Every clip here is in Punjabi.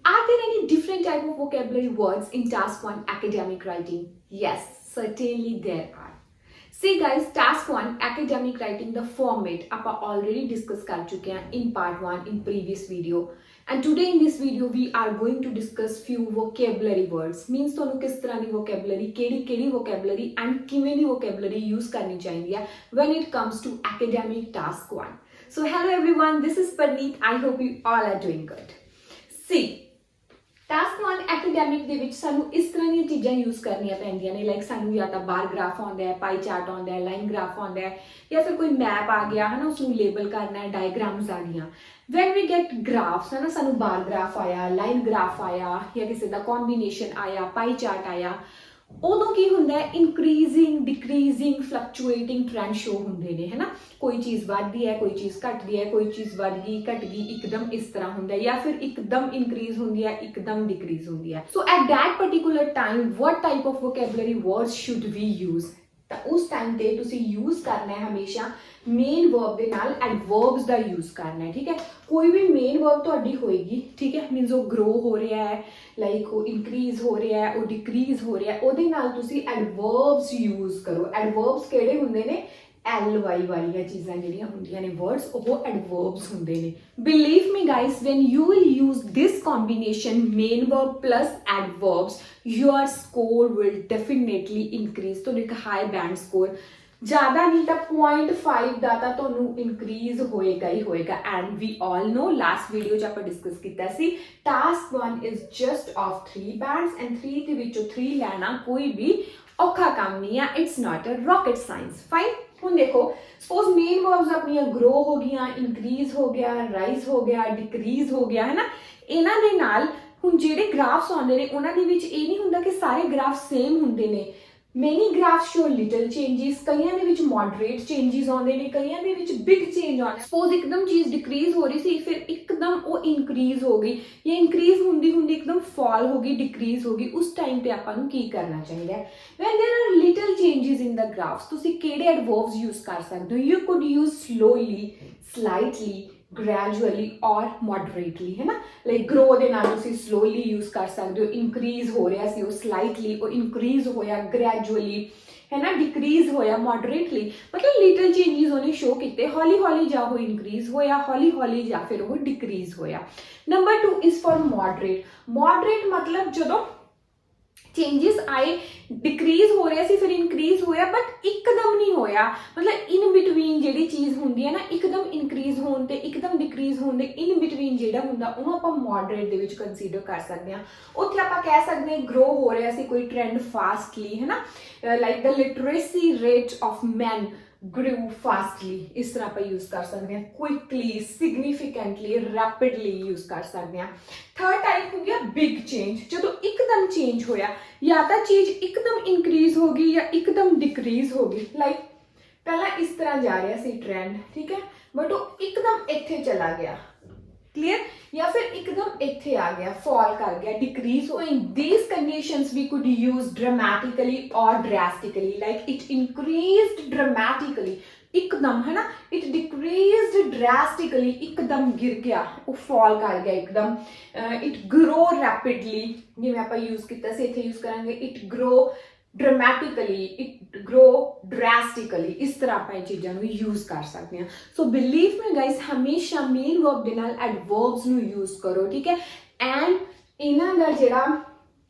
Are there any different type of vocabulary words in task 1 academic writing? Yes, certainly there are. See guys, task 1 academic writing the format ਆਪਾਂ already discuss ਕਰ ਚੁੱਕੇ ਹਾਂ in part 1 in previous video, and today in this video we are going to discuss few vocabulary words, means ਤੁਹਾਨੂੰ ਕਿਸ ਤਰ੍ਹਾਂ ਦੀ vocabulary, ਕਿਹੜੀ vocabulary and ਕਿਵੇਂ ਦੀ vocabulary use ਕਰਨੀ ਚਾਹੀਦੀ ਹੈ when it comes to academic task 1. So hello everyone, this is Parneet. I hope you all are doing good. See, task 1 academic ਦੇ ਵਿੱਚ ਸਾਨੂੰ ਇਸ ਤਰ੍ਹਾਂ ਦੀਆਂ ਚੀਜ਼ਾਂ ਯੂਜ਼ ਕਰਨੀਆਂ ਪੈਂਦੀਆਂ ਨੇ, ਲਾਈਕ ਸਾਨੂੰ ਜਾਂ ਤਾਂ ਬਾਰ ਗ੍ਰਾਫ ਆਉਂਦਾ ਹੈ, ਪਾਈ ਚਾਰਟ ਆਉਂਦਾ ਹੈ, ਲਾਈਨ ਗ੍ਰਾਫ ਆਉਂਦਾ ਹੈ, ਜਾਂ ਫਿਰ ਕੋਈ ਮੈਪ ਆ ਗਿਆ ਹੈ ਨਾ, ਉਸਨੂੰ ਲੇਬਲ ਕਰਨਾ ਹੈ, ਡਾਇਗਰਾਮਸ ਆ ਗਈਆਂ. ਵੈਨ ਵੀ ਗੈਟ ਗ੍ਰਾਫਸ ਹੈ ਨਾ, ਸਾਨੂੰ ਬਾਰ ਗ੍ਰਾਫ ਆਇਆ, ਲਾਈਨ ਗ੍ਰਾਫ ਆਇਆ, ਜਾਂ ਕਿਸੇ ਦਾ ਕੰਬੀਨੇਸ਼ਨ ਆਇਆ, ਪਾਈ ਚਾਰਟ ਆਇਆ, ਉਦੋਂ ਕੀ ਹੁੰਦਾ ਹੈ, ਇਨਕਰੀਜ਼ਿੰਗ ਡਿਕਰੀਜ਼ਿੰਗ ਫਲਕਚੁਏਟਿੰਗ ਟ੍ਰੈਂਡ ਸ਼ੋ ਹੁੰਦੇ ਨੇ, ਹੈ ਨਾ. ਕੋਈ ਚੀਜ਼ ਵੱਧਦੀ ਹੈ, ਕੋਈ ਚੀਜ਼ ਘਟਦੀ ਹੈ, ਕੋਈ ਚੀਜ਼ ਵੱਧ ਗਈ ਘਟ ਗਈ, ਇੱਕਦਮ ਇਸ ਤਰ੍ਹਾਂ ਹੁੰਦਾ ਹੈ, ਜਾਂ ਫਿਰ ਇੱਕਦਮ ਇਨਕਰੀਜ਼ ਹੁੰਦੀ ਹੈ, ਇੱਕਦਮ ਡਿਕਰੀਜ਼ ਹੁੰਦੀ ਹੈ. So at that particular time what type of vocabulary words should we use, ਤਾਂ ਉਸ ਟਾਈਮ ਤੇ ਤੁਸੀਂ ਯੂਜ਼ ਕਰਨਾ ਹੈ ਹਮੇਸ਼ਾ ਮੇਨ ਵਰਬ ਦੇ ਨਾਲ ਐਡਵਰਬਸ ਦਾ ਯੂਜ਼ ਕਰਨਾ ਹੈ. ਠੀਕ ਹੈ, ਕੋਈ ਵੀ ਮੇਨ ਵਰਬ ਤੁਹਾਡੀ ਹੋਏਗੀ, ਠੀਕ ਹੈ, ਮੀਨਸ ਉਹ ਗਰੋ ਹੋ ਰਿਹਾ ਹੈ, ਲਾਈਕ ਉਹ ਇਨਕਰੀਜ਼ ਹੋ ਰਿਹਾ ਹੈ, ਉਹ ਡਿਕਰੀਜ਼ ਹੋ ਰਿਹਾ ਹੈ, ਉਹਦੇ ਨਾਲ ਤੁਸੀਂ ਐਡਵਰਬਸ ਯੂਜ਼ ਕਰੋ. ਐਡਵਰਬਸ ਕਿਹੜੇ ਹੁੰਦੇ ਨੇ, ly ਵਾਲੀਆਂ ਚੀਜ਼ਾਂ ਜਿਹੜੀਆਂ ਹੁੰਦੀਆਂ ਨੇ ਵਰਡਸ, ਉਹ ਐਡਵਰਬਸ ਹੁੰਦੇ ਨੇ. Believe me guys, when you will use this combination main verb plus adverbs, your score will definitely increase. ਤੁਹਾਨੂੰ ਇੱਕ ਹਾਈ ਬੈਂਡ ਸਕੋਰ, ਜ਼ਿਆਦਾ ਨਹੀਂ ਤਾਂ 0.5 ਦਾ ਤਾਂ ਤੁਹਾਨੂੰ ਇਨਕਰੀਜ਼ ਹੋਏਗਾ ਹੀ ਹੋਏਗਾ. And we all know, last video 'ਚ ਆਪਾਂ ਡਿਸਕਸ ਕੀਤਾ ਸੀ, task 1 is just of 3 bands and 3 ਦੇ ਵਿੱਚੋਂ 3 ਲੈਣਾ ਕੋਈ ਵੀ ਔਖਾ ਕੰਮ ਨਹੀਂ ਆ. It's not a rocket science. Fine. ਹੁਣ ਦੇਖੋ, ਸਪੋਜ਼ ਮੇਨ ਵਰਬਸ ਆਪਣੀਆਂ ਗਰੋ ਹੋ ਗਈਆਂ, ਇਨਕਰੀਜ਼ ਹੋ ਗਿਆ, ਰਾਈਜ਼ ਹੋ ਗਿਆ, ਡਿਕਰੀਜ਼ ਹੋ ਗਿਆ, ਹੈ ਨਾ. ਇਹਨਾਂ ਦੇ ਨਾਲ ਹੁਣ ਜਿਹੜੇ ਗ੍ਰਾਫਸ ਆਉਂਦੇ ਨੇ ਉਹਨਾਂ ਦੇ ਵਿੱਚ ਇਹ ਨਹੀਂ ਹੁੰਦਾ ਕਿ ਸਾਰੇ ਗ੍ਰਾਫ ਸੇਮ ਹੁੰਦੇ ਨੇ. ਮੈਨੀ ਗ੍ਰਾਫਸ ਸ਼ੋ ਲਿਟਲ ਚੇਂਜਿਸ, ਕਈਆਂ ਦੇ ਵਿੱਚ ਮੋਡਰੇਟ ਚੇਂਜਿਸ ਆਉਂਦੇ ਨੇ, ਕਈਆਂ ਦੇ ਵਿੱਚ ਬਿਗ ਚੇਂਜ ਆਉਂਦੇ. ਸਪੋਜ਼ ਇੱਕਦਮ ਚੀਜ਼ ਡਿਕਰੀਜ਼ ਹੋ ਰਹੀ ਸੀ, ਫਿਰ ਇੱਕਦਮ ਉਹ ਇਨਕਰੀਜ਼ ਹੋ ਗਈ, ਜਾਂ ਇਨਕਰੀਜ਼ ਹੁੰਦੀ ਹੁੰਦੀ ਇੱਕਦਮ ਫਾਲ ਹੋ ਗਈ, ਡਿਕਰੀਜ਼ ਹੋ ਗਈ. ਉਸ ਟਾਈਮ ਤੇ ਆਪਾਂ ਨੂੰ ਕੀ ਕਰਨਾ ਚਾਹੀਦਾ ਹੈ, when there are little changes in the graphs, ਤੁਸੀਂ ਕਿਹੜੇ ਐਡਵਰਬਸ ਯੂਜ਼ ਕਰ ਸਕਦੇ ਹੋ. You could use slowly, slightly, gradually or moderately, ਹੈ ਨਾ. ਲਾਈਕ ਗਰੋ ਦੇ ਨਾਲ ਤੁਸੀਂ slowly यूज ਕਰ ਸਕਦੇ ਹੋ, ਇਨਕਰੀਜ਼ ਹੋ ਰਿਹਾ ਸੀ ਉਹ slightly, ਉਹ ਇਨਕਰੀਜ਼ ਹੋਇਆ gradually, ਹੈ ਨਾ, ਡਿਕਰੀਜ਼ ਹੋਇਆ moderately, ਮਤਲਬ ਲਿਟਲ ਚੇਂਜਿਸ ਉਹਨੇ ਸ਼ੋ ਕੀਤੇ, ਹੌਲੀ ਹੌਲੀ ਜਾਂ ਉਹ ਇਨਕਰੀਜ਼ ਹੋਇਆ, ਹੌਲੀ ਹੌਲੀ ਜਾਂ ਫਿਰ ਉਹ ਡਿਕਰੀਜ਼ ਹੋਇਆ. Number 2 is for moderate. Moderate ਮਤਲਬ ਜਦੋਂ ਚੇਂਜਿਸ ਆਏ, ਡਿਕਰੀਜ਼ ਹੋ ਰਿਹਾ ਸੀ ਫਿਰ ਇਨਕਰੀਜ਼ ਹੋਇਆ, ਬਟ ਇੱਕਦਮ ਨਹੀਂ ਹੋਇਆ, ਮਤਲਬ ਇਨ ਬਿਟਵੀਨ ਜਿਹੜੀ ਚੀਜ਼ ਹੁੰਦੀ ਹੈ ਨਾ, ਇੱਕਦਮ ਇਨਕਰੀਜ਼ ਹੋਣ ਤੇ ਇੱਕਦਮ ਡਿਕਰੀਜ਼ ਹੋਣ ਦੇ ਇਨ ਬਿਟਵੀਨ ਜਿਹੜਾ ਹੁੰਦਾ ਉਹਨੂੰ ਆਪਾਂ ਮੋਡਰੇਟ ਦੇ ਵਿੱਚ ਕੰਸੀਡਰ ਕਰ ਸਕਦੇ ਹਾਂ. ਉੱਥੇ ਆਪਾਂ ਕਹਿ ਸਕਦੇ ਹਾਂ ਗਰੋ ਹੋ ਰਿਹਾ ਸੀ ਕੋਈ ਟ੍ਰੈਂਡ ਫਾਸਟਲੀ, ਹੈ ਨਾ, like the literacy rate of man grew fastly, ਇਸ ਤਰ੍ਹਾਂ ਆਪਾਂ ਯੂਜ਼ ਕਰ ਸਕਦੇ ਹਾਂ. ਕੁਇਕਲੀ, ਸਿਗਨੀਫੀਕੈਂਟਲੀ, ਰੈਪਿਡਲੀ ਯੂਜ਼ ਕਰ ਸਕਦੇ ਹਾਂ. ਥਰਡ ਟਾਈਪ ਹੋ ਗਿਆ ਬਿਗ ਚੇਂਜ, ਜਦੋਂ ਇੱਕਦਮ ਚੇਂਜ ਹੋਇਆ, ਜਾਂ ਤਾਂ ਚੀਜ਼ ਇੱਕਦਮ ਇਨਕਰੀਜ਼ ਹੋ ਗਈ ਜਾਂ ਇੱਕਦਮ ਡਿਕਰੀਜ਼ ਹੋ ਗਈ. ਲਾਈਕ ਪਹਿਲਾਂ ਇਸ ਤਰ੍ਹਾਂ ਜਾ ਰਿਹਾ ਸੀ ਟ੍ਰੈਂਡ, ਠੀਕ ਹੈ, ਬਟ ਉਹ ਇੱਕਦਮ ਇੱਥੇ ਚਲਾ ਗਿਆ, ਕਲੀਅਰ, ਜਾਂ ਫਿਰ ਇੱਕਦਮ ਇੱਥੇ ਆ ਗਿਆ, ਫਾਲ ਕਰ ਗਿਆ, decrease. So in these conditions we could use dramatically or drastically, like it increased dramatically, ਇੱਕਦਮ, ਹੈ ਨਾ, it decreased drastically, ਇੱਕਦਮ ਗਿਰ ਗਿਆ, ਉਹ ਫਾਲ ਕਰ ਗਿਆ ਇੱਕਦਮ. it grow rapidly, ਜਿਵੇਂ ਆਪਾਂ ਯੂਜ਼ ਕੀਤਾ ਸੀ ਇੱਥੇ ਯੂਜ਼ ਕਰਾਂਗੇ it grow dramatically, it grow drastically. ਇਸ ਤਰ੍ਹਾਂ ਆਪਾਂ ਇਹ ਚੀਜ਼ਾਂ ਨੂੰ ਯੂਜ਼ ਕਰ ਸਕਦੇ ਹਾਂ. ਸੋ ਬਿਲੀਵ ਮੀ ਗਾਈਸ, ਹਮੇਸ਼ਾ ਮੇਨ ਵਰਬ ਦੇ ਨਾਲ ਐਡਵਰਬਸ ਨੂੰ ਯੂਜ਼ ਕਰੋ, ਠੀਕ ਹੈ. ਐਂਡ ਇਹਨਾਂ ਦਾ ਜਿਹੜਾ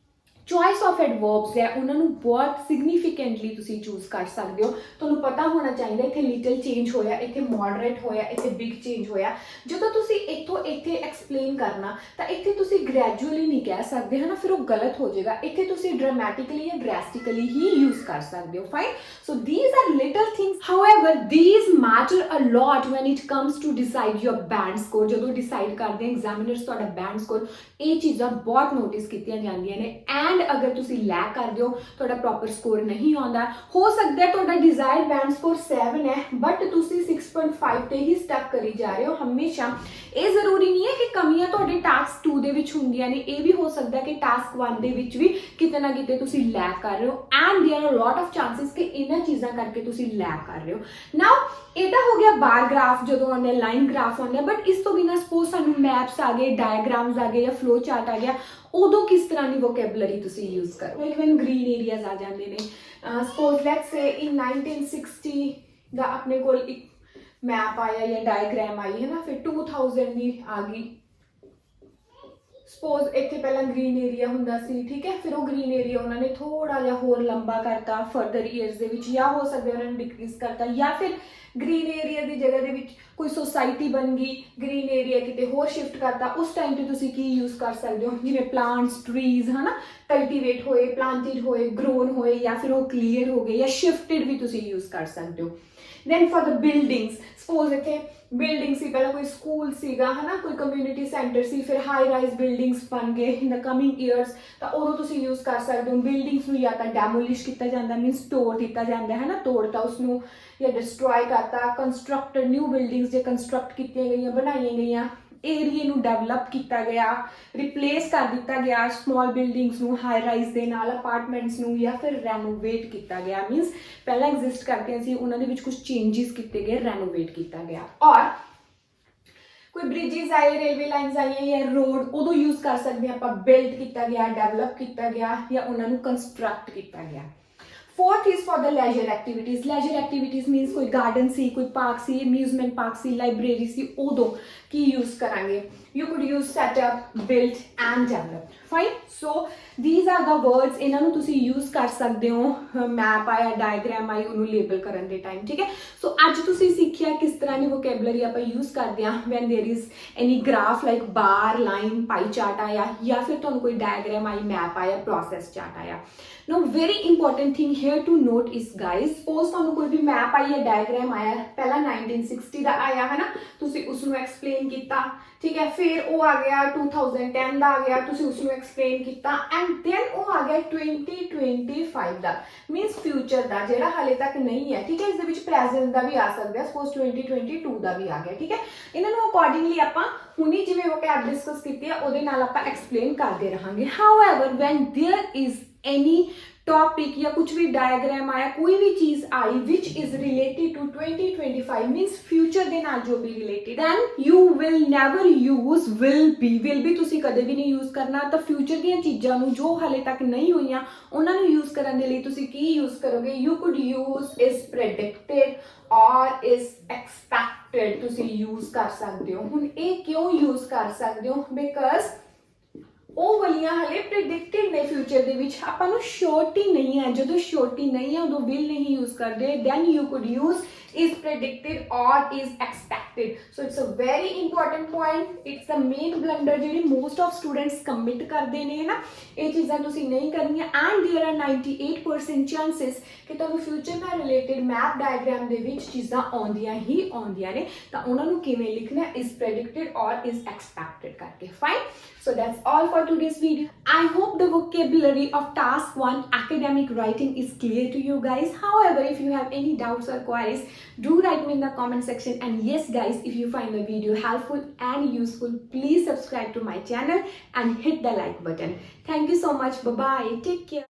ਚੋਇਸ ਆਫ ਐਡਵਰਬਸ ਹੈ ਉਹਨਾਂ ਨੂੰ ਬਹੁਤ ਸਿਗਨੀਫੀਕੈਂਟਲੀ ਤੁਸੀਂ ਚੂਜ਼ ਕਰ ਸਕਦੇ ਹੋ. ਤੁਹਾਨੂੰ ਪਤਾ ਹੋਣਾ ਚਾਹੀਦਾ ਇੱਥੇ ਲਿਟਲ ਚੇਂਜ ਹੋਇਆ, ਇੱਥੇ ਮੋਡਰੇਟ ਹੋਇਆ, ਇੱਥੇ ਬਿਗ ਚੇਂਜ ਹੋਇਆ. ਜਦੋਂ ਤੁਸੀਂ ਇੱਥੋਂ ਇੱਥੇ ਐਕਸਪਲੇਨ ਕਰਨਾ ਤਾਂ ਇੱਥੇ ਤੁਸੀਂ ਗ੍ਰੈਜੂਅਲੀ ਨਹੀਂ ਕਹਿ ਸਕਦੇ, ਹੈ ਨਾ, ਫਿਰ ਉਹ ਗਲਤ ਹੋ ਜਾਏਗਾ. ਇੱਥੇ ਤੁਸੀਂ ਡਰਾਮੈਟਿਕਲੀ ਜਾਂ ਡਰੈਸਟਿਕਲੀ ਹੀ ਯੂਜ਼ ਕਰ ਸਕਦੇ ਹੋ. Fine. So these are little things, however these matter a lot when it comes to decide your band score. ਜਦੋਂ ਡਿਸਾਈਡ ਕਰਦੇ ਆ ਐਗਜ਼ਾਮੀਨਰਸ ਤੁਹਾਡਾ ਬੈਂਡ ਸਕੋਰ, ਇਹ ਚੀਜ਼ਾਂ ਬਹੁਤ ਨੋਟਿਸ ਕੀਤੀਆਂ ਜਾਂਦੀਆਂ ਨੇ. ਐਂਡ ਅਗਰ ਤੁਸੀਂ ਲੈਕ ਕਰਦੇ ਹੋ, ਤੁਹਾਡਾ ਪ੍ਰੋਪਰ ਸਕੋਰ ਨਹੀਂ ਆਉਂਦਾ, ਹੋ ਸਕਦਾ ਤੁਹਾਡਾ ਡਿਜ਼ਾਇਰਡ ਬੈਂਡ ਸਕੋਰ 7 ਹੈ ਬਟ ਤੁਸੀਂ 6.5 ਤੇ ਹੀ ਸਟਕ ਕਰੀ ਜਾ ਰਹੇ ਹੋ. ਹਮੇਸ਼ਾ ਇਹ ਜ਼ਰੂਰੀ ਨਹੀਂ ਹੈ ਕਿ ਕਮੀਆਂ ਤੁਹਾਡੇ ਟਾਸਕ 2 ਦੇ ਵਿੱਚ ਹੁੰਦੀਆਂ ਨੇ, ਇਹ ਵੀ ਹੋ ਸਕਦਾ ਕਿ ਟਾਸਕ 1 ਦੇ ਵਿੱਚ ਵੀ ਕਿਤੇ ਨਾ ਕਿਤੇ ਤੁਸੀਂ ਲੈਕ ਕਰ ਰਹੇ ਹੋ and there are lot of chances ਕਿ ਇਹਨਾਂ ਚੀਜ਼ਾਂ ਕਰਕੇ ਤੁਸੀਂ ਲੈਕ ਕਰ ਰਹੇ ਹੋ। ਨਾਓ ਇਹ ਤਾਂ ਹੋ ਗਿਆ ਬਾਰ ਗ੍ਰਾਫ ਜਦੋਂ ਆਉਂਦੇ ਲਾਈਨ ਗ੍ਰਾਫ ਆਉਂਦੇ, ਬਟ ਇਸ ਤੋਂ ਬਿਨਾਂ ਸਪੋਜ਼ ਸਾਨੂੰ ਮੈਪਸ ਆ ਗਏ, ਡਾਇਗਰਾਮਸ ਆ ਗਏ ਜਾਂ ਫਲੋ ਚਾਰਟ ਆ ਗਿਆ, ਉਦੋਂ ਕਿਸ ਤਰ੍ਹਾਂ ਦੀ ਵੋਕੈਬਲਰੀ ਤੁਸੀਂ ਯੂਜ਼ ਕਰੋ। ਇਵਨ ਗ੍ਰੀਨ ਏਰੀਆਜ਼ ਆ ਜਾਂਦੇ ਨੇ, ਸਪੋਜ਼ ਲੈਟਸ ਸੇ ਇਨ 1960 ਦਾ ਆਪਣੇ ਕੋਲ ਇੱਕ ਮੈਪ ਆਇਆ ਜਾਂ ਡਾਇਗਰਾਮ ਆਈ ਹੈ ਨਾ, ਫਿਰ 2000 ਦੀ ਆ ਗਈ। ਸਪੋਜ਼ ਇੱਥੇ ਪਹਿਲਾਂ ਗ੍ਰੀਨ ਏਰੀਆ ਹੁੰਦਾ ਸੀ, ਠੀਕ ਹੈ, ਫਿਰ ਉਹ ਗ੍ਰੀਨ ਏਰੀਆ ਉਹਨਾਂ ਨੇ ਥੋੜਾ ਜਿਹਾ ਹੋਰ ਲੰਬਾ ਕਰਤਾ ਫਰਦਰ ਈਅਰਸ ਦੇ ਵਿੱਚ, ਜਾਂ ਹੋ ਸਕਦਾ ਉਹਨਾਂ ਨੇ ਡਿਕਰੀਜ਼ ਕਰਤਾ, ਜਾਂ ਫਿਰ ਗ੍ਰੀਨ ਏਰੀਆ ਦੀ ਜਗ੍ਹਾ ਦੇ ਵਿੱਚ ਕੋਈ ਸੋਸਾਇਟੀ ਬਣ ਗਈ, ਗ੍ਰੀਨ ਏਰੀਆ ਕਿਤੇ ਹੋਰ ਸ਼ਿਫਟ ਕਰਤਾ। ਉਸ ਟਾਈਮ ਤੇ ਤੁਸੀਂ ਕੀ ਯੂਜ਼ ਕਰ ਸਕਦੇ ਹੋ, ਜਿਵੇਂ ਪਲਾਂਟਸ, ਟਰੀਜ਼, ਹੈ ਨਾ, ਕਲਟੀਵੇਟ ਹੋਏ, ਪਲਾਂਟਡ ਹੋਏ, ਗਰੋਨ ਹੋਏ, ਜਾਂ ਫਿਰ ਉਹ ਕਲੀਅਰ ਹੋ ਗਏ, ਜਾਂ ਸ਼ਿਫਟਡ ਵੀ ਤੁਸੀਂ ਯੂਜ਼ ਕਰ ਸਕਦੇ ਹੋ। Then for the buildings, suppose ਇੱਥੇ ਬਿਲਡਿੰਗ ਸੀ, ਪਹਿਲਾਂ ਕੋਈ ਸਕੂਲ ਸੀਗਾ, ਹੈ ਨਾ, ਕੋਈ ਕਮਿਊਨਿਟੀ ਸੈਂਟਰ ਸੀ, ਫਿਰ ਹਾਈ ਰਾਈਜ਼ ਬਿਲਡਿੰਗਸ ਬਣ ਗਏ ਇਨ ਦ ਕਮਿੰਗ ਈਅਰਸ, ਤਾਂ ਉਦੋਂ ਤੁਸੀਂ ਯੂਜ਼ ਕਰ ਸਕਦੇ ਹੋ। ਬਿਲਡਿੰਗਸ ਨੂੰ ਜਾਂ ਤਾਂ ਡੈਮੋਲਿਸ਼ ਕੀਤਾ ਜਾਂਦਾ, ਮੀਨਸ ਤੋੜ ਦਿੱਤਾ ਜਾਂਦਾ, ਹੈ ਨਾ, ਤੋੜਤਾ ਉਸਨੂੰ ਜਾਂ ਡਿਸਟਰੋਏ ਕਰਤਾ। ਕੰਸਟਰਕਟ ਨਿਊ ਬਿਲਡਿੰਗਸ ਜੇ ਕੰਸਟਰਕਟ ਕੀਤੀਆਂ ਗਈਆਂ, ਬਣਾਈਆਂ ਗਈਆਂ, ਏਰੀਏ ਨੂੰ ਡਿਵੈਲਪ ਕੀਤਾ ਗਿਆ, ਰਿਪਲੇਸ ਕਰ ਦਿੱਤਾ ਗਿਆ ਸਮਾਲ ਬਿਲਡਿੰਗਸ ਨੂੰ ਹਾਈ ਰਾਈਜ਼ ਦੇ ਨਾਲ, ਅਪਾਰਟਮੈਂਟਸ ਨੂੰ, ਜਾਂ ਫਿਰ ਰੈਨੋਵੇਟ ਕੀਤਾ ਗਿਆ, ਮੀਨਸ ਪਹਿਲਾਂ ਐਗਜ਼ਿਸਟ ਕਰਦੀਆਂ ਸੀ ਉਹਨਾਂ ਦੇ ਵਿੱਚ ਕੁਝ ਚੇਂਜਸ ਕੀਤੇ ਗਏ, ਰੈਨੋਵੇਟ ਕੀਤਾ ਗਿਆ। ਔਰ ਕੋਈ ਬ੍ਰਿਜਿਸ ਆਏ, ਰੇਲਵੇ ਲਾਈਨਸ ਆਈਆਂ ਜਾਂ ਰੋਡ, ਉਦੋਂ ਯੂਜ਼ ਕਰ ਸਕਦੇ ਆਪਾਂ ਬਿਲਡ ਕੀਤਾ ਗਿਆ, ਡਿਵੈਲਪ ਕੀਤਾ ਗਿਆ, ਜਾਂ ਉਹਨਾਂ ਨੂੰ ਕੰਸਟਰਕਟ ਕੀਤਾ ਗਿਆ। Fourth is for the leisure activities. Leisure activities means कोई गार्डन सी, कोई पार्क सी, अम्यूजमेंट पार्क सी, लाइब्रेरी सी, उदों की यूज़ करांगे। You could use setup, build and develop. Fine. So these are the words, इन्हां नूं तुसीं यूज़ कर सकते हो। मैप आया, डायग्राम आई, उन्होंने लेबल करन दे टाइम, ठीक है। सो अज तुसीं सिक्खिया किस तरह की वोकैबलरी आपां यूज़ करदे हां when there is any graph like bar, line, pie chart आया, या फिर तुहानूं कोई डायग्राम आई, मैप आया, process chart आया। Now very important thing here to note is guys, suppose तुहानूं कोई भी मैप आई या डायग्राम आया, पहला 1960 दा आया है ना, तुसीं उसनूं एक्सप्लेन कीता, ठीक है, फिर वो आ गया 2010 दा आ गया, तुसीं उसनूं एक्सप्लेन कीता, एंड देन वो आ गया 2025 दा, मीनस फ्यूचर दा जिहड़ा हाले तक नहीं है, ठीक है। इस दे विच प्रेजेंट दा भी आ सकदा है, सपोज 2022 दा भी आ गया, ठीक है। इन्हां नूं अकॉर्डिंगली आपां हुणी जिवें वोकैब डिस्कस कीती है उहदे नाल आपां एक्सप्लेन करदे रहांगे। However when there is any topic या कुछ भी डायग्राम आया, कोई भी चीज आई which is related to 2025 means future दे नाल जो भी related, then you will never use will be तुसी कदे भी नहीं यूज करना। तो फ्यूचर दी चीज़ां नूं जो हाले तक नहीं होईयां उन्हां नूं यूज करन दे लई तुसी की यूज करोगे, you could use is predicted और इज एक्सपेक्टेड तुसी यूज कर सकते हो। हुण ये क्यों यूज कर सकते हो, बिकॉज ਉਹ ਵਾਲੀਆਂ ਹਲੇ ਪ੍ਰੈਡਿਕਟਡ ਨੇ ਫਿਊਚਰ ਦੇ ਵਿੱਚ, ਆਪਾਂ ਨੂੰ ਸ਼ੋਰਟੀ ਨਹੀਂ ਹੈ। ਜਦੋਂ ਸ਼ੋਰਟੀ ਨਹੀਂ ਹੈ ਉਦੋਂ ਵਿਲ ਨਹੀਂ ਯੂਜ਼ ਕਰਦੇ, then you could use is predicted or is expected. So it's a very important point. It's the main blunder ਜਿਹੜੀ most of students commit ਕਰਦੇ ਨੇ, ਹੈ ਨਾ। ਇਹ ਚੀਜ਼ਾਂ ਤੁਸੀਂ ਨਹੀਂ ਕਰਨੀਆਂ, and there are 98% chances ਕਿ ਤੁਹਾਨੂੰ ਫਿਊਚਰ ਨਾਲ ਰਿਲੇਟਡ ਮੈਪ ਡਾਇਗਰਾਮ ਦੇ ਵਿੱਚ ਚੀਜ਼ਾਂ ਆਉਂਦੀਆਂ ਹੀ ਆਉਂਦੀਆਂ ਨੇ, ਤਾਂ ਉਹਨਾਂ ਨੂੰ ਕਿਵੇਂ ਲਿਖਣਾ, is predicted or is expected ਕਰਕੇ। Fine. So that's all for today's video. I hope the vocabulary of task 1 academic writing is clear to you guys. However, if you have any doubts or queries, do write me in the comment section. And yes guys, if you find the video helpful and useful, please subscribe to my channel and hit the like button. Thank you so much. Bye bye. Take care.